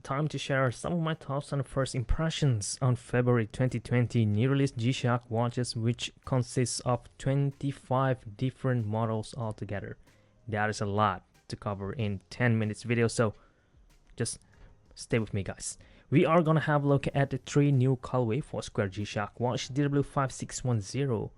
time to share some of my thoughts and first impressions on February 2020 new release G-Shock watches, which consists of 25 different models altogether. That is a lot to cover in 10 minutes video, so just stay with me, guys. We are gonna have a look at the 3 new colorway for Square G-Shock watch DW5610.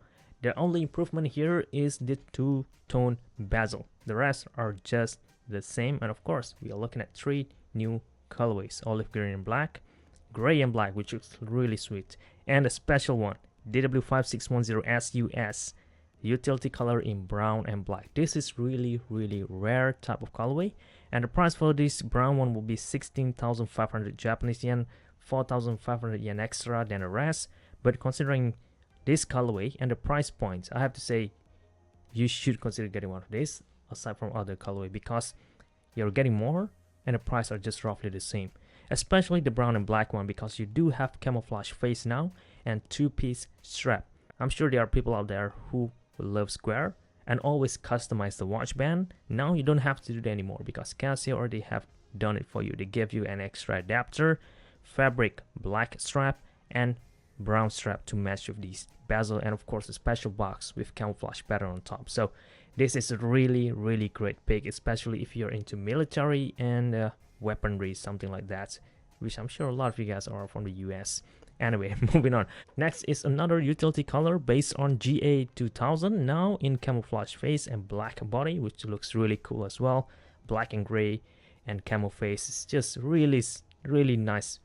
The only improvement here is the two-tone bezel. The rest are just the same, and of course we are looking at 3 new colorways: olive green and black, gray and black, which looks really sweet, and a special one, DW5610 SUS, utility color in brown and black. This is really rare type of colorway, and the price for this brown one will be 16,500 Japanese yen, 4,500 yen extra than the rest. But considering this colorway and the price point, I have to say you should consider getting one of these aside from other colorway, because you're getting more and the price are just roughly the same, especially the brown and black one, because you do have camouflage face now and 2-piece strap. I'm sure there are people out there who love Square and always customize the watch band. Now you don't have to do that anymore because Casio already have done it for you. They give you an extra adapter, fabric black strap and brown strap to match with these bezel, and of course a special box with camouflage pattern on top. So this is a really great pick, especially if you're into military and weaponry, something like that, which I'm sure a lot of you guys are from the US. Anyway, moving on. Next is another utility color based on GA2000, now in camouflage face and black body, which looks really cool as well. Black and gray and camo face is just really nice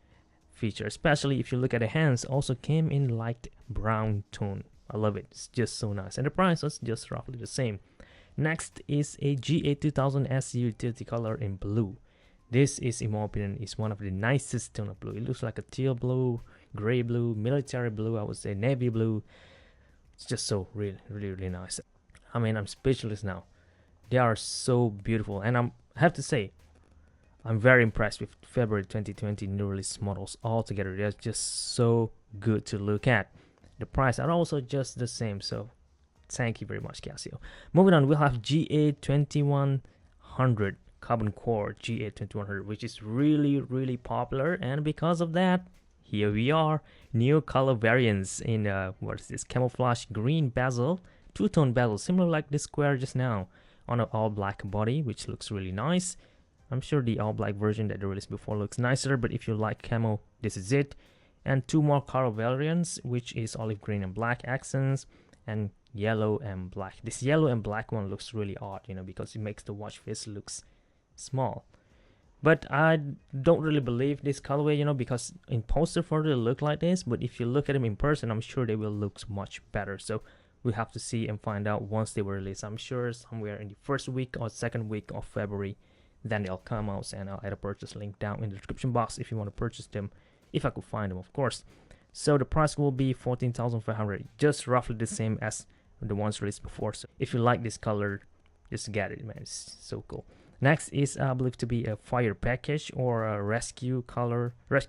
feature, especially if you look at the hands, also came in light brown tone. I love it. It's just so nice, and the price is just roughly the same. Next is a GA2000 SU utility color in blue. This is, in my opinion, is one of the nicest tone of blue. It looks like a teal blue, gray blue, military blue, I would say navy blue. It's just so really nice. I mean, I'm speechless now. They are so beautiful, and I have to say I'm very impressed with February 2020 new release models altogether. They're just so good to look at. The price are also just the same, so thank you very much, Casio. Moving on, we'll have GA2100 carbon core GA2100, which is really popular, and because of that, here we are, new color variants in what is this, camouflage green bezel, two-tone bezel, similar like the Square just now, on an all black body, which looks really nice. I'm sure the all black version that they released before looks nicer, but if you like camo, this is it. And 2 more color variants, which is olive green and black accents and yellow and black. This yellow and black one looks really odd, you know, because it makes the watch face looks small. But I don't really believe this colorway, you know, because in poster photo they look like this, but if you look at them in person, I'm sure they will look much better. So we have to see and find out once they were released. I'm sure somewhere in the first week or second week of February, then they'll come out, and I'll add a purchase link down in the description box if you want to purchase them, if I could find them, of course. So the price will be 14,500, just roughly the same as the ones released before. So if you like this color, just get it, man. It's so cool. Next is believed to be a fire package or a rescue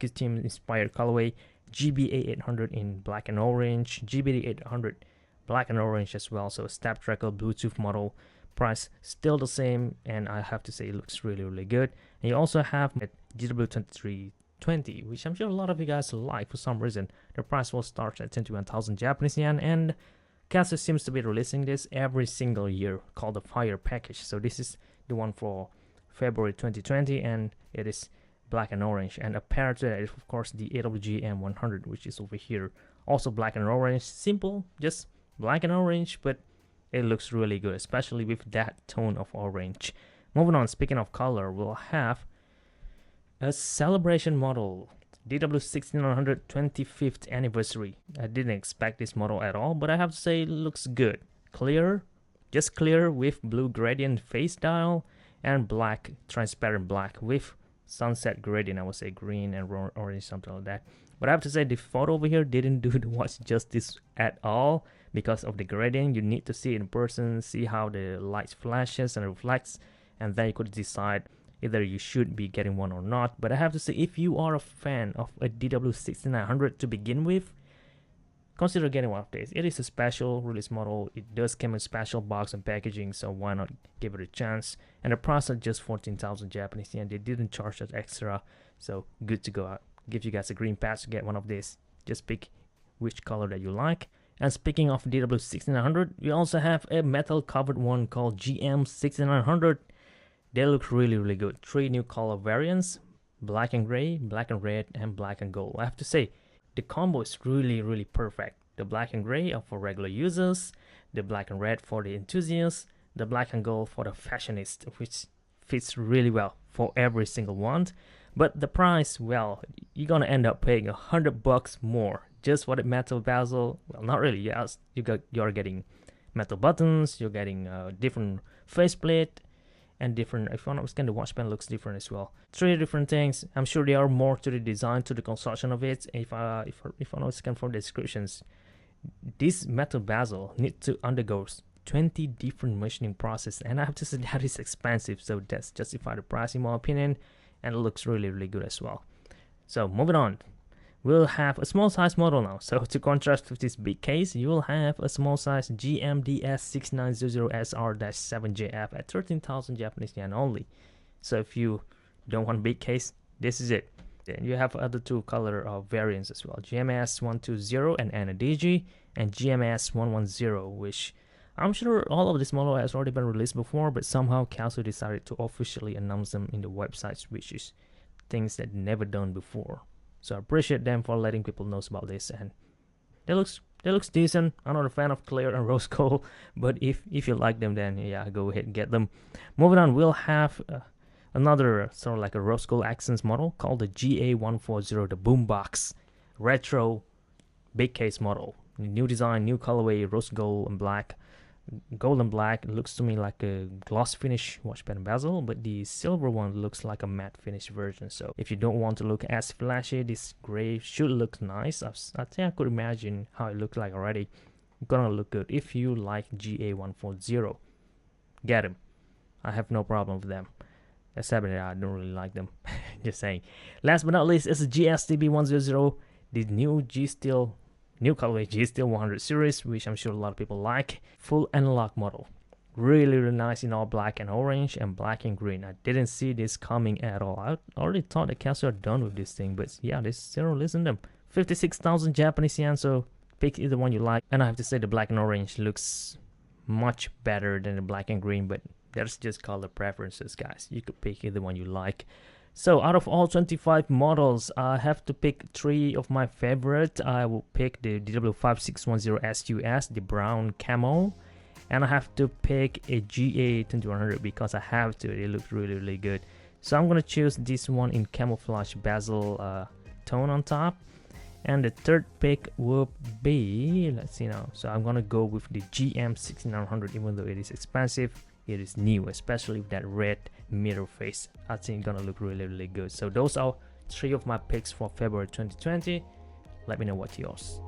team inspired colorway, GBA 800 in black and orange, GBD 800 black and orange as well. So a step tracker Bluetooth model. Price still the same, and I have to say it looks really good. And you also have GW2320, which I'm sure a lot of you guys like for some reason. The price will start at 21,000 Japanese yen, and Casio seems to be releasing this every single year, called the fire package. So this is the one for February 2020, and it is black and orange, and a pair to that is of course the AWG M100, which is over here, also black and orange. Simple, just black and orange, but it looks really good, especially with that tone of orange. Moving on, speaking of color, we'll have a celebration model, DW1600 25th anniversary. I didn't expect this model at all, but I have to say it looks good. Clear, just clear with blue gradient face dial and black, transparent black with sunset gradient. I would say green and orange, something like that. But I have to say the photo over here didn't do the watch justice at all because of the gradient. You need to see it in person, see how the light flashes and reflects, and then you could decide either you should be getting one or not. But I have to say, if you are a fan of a DW6900 to begin with, consider getting one of these. It is a special release model. It does come in special box and packaging, so why not give it a chance? And the price is just 14,000 Japanese yen. They didn't charge us extra So good to go out. Give you guys a green pass to get one of these. Just pick which color that you like. And speaking of DW6900, we also have a metal covered one called GM6900. They look really good. 3 new color variants: black and gray, black and red, and black and gold. I have to say, the combo is really perfect. The black and gray are for regular users, the black and red for the enthusiasts, the black and gold for the fashionist, which fits really well for every single one. But the price, well, you're gonna end up paying $100 more just for the metal bezel. Well, not really. Yes, you're getting metal buttons, you're getting different faceplate, and different, if I'm not mistaken, the watch pen looks different as well. 3 different things. I'm sure there are more to the design, to the construction of it. If I'm not mistaken, from the descriptions, this metal bezel needs to undergo 20 different machining process, and I have to say that is expensive, so that's justify the price in my opinion, and it looks really good as well. So moving on, we'll have a small size model now. So to contrast with this big case, you will have a small size GMDS6900SR-7JF at 13,000 Japanese yen only. So if you don't want big case, this is it. Then you have other 2 color variants as well: GMS120 and NADG, and GMS110, which I'm sure all of this model has already been released before, but somehow Casio decided to officially announce them in the websites, which is things that never done before. So I appreciate them for letting people know about this, and they looks decent. I'm not a fan of clear and rose gold, but if you like them, then yeah, go ahead and get them. Moving on, we'll have another sort of like a rose gold accents model called the GA140, the boombox retro big case model. New design, new colorway, rose gold and black. Gold and black. It looks to me like a gloss finish watch pen bezel, but the silver one looks like a matte finish version. So if you don't want to look as flashy, this gray should look nice. I think I could imagine how it looks like already. Gonna look good. If you like GA140, get them. I have no problem with them, except that I don't really like them. Just saying. Last but not least is the GSTB100, the new G Steel, new colorway G Steel 100 series, which I'm sure a lot of people like. Full analog model. Really nice in all black and orange and black and green. I didn't see this coming at all. I already thought that Casio are done with this thing, but yeah, they still releasing them. 56,000 Japanese yen, so pick either one you like. And I have to say the black and orange looks much better than the black and green, but that's just color preferences, guys. You could pick either one you like. So out of all 25 models, I have to pick 3 of my favorite. I will pick the DW5610SUS, the brown camo, and I have to pick a GA2100 because I have to. It looks really good. So I'm gonna choose this one in camouflage bezel tone on top. And the third pick will be, let's see now. So I'm gonna go with the GM6900, even though it is expensive. It is new, especially with that red mirror face. I think it's gonna look really good. So those are 3 of my picks for February 2020. Let me know what's yours.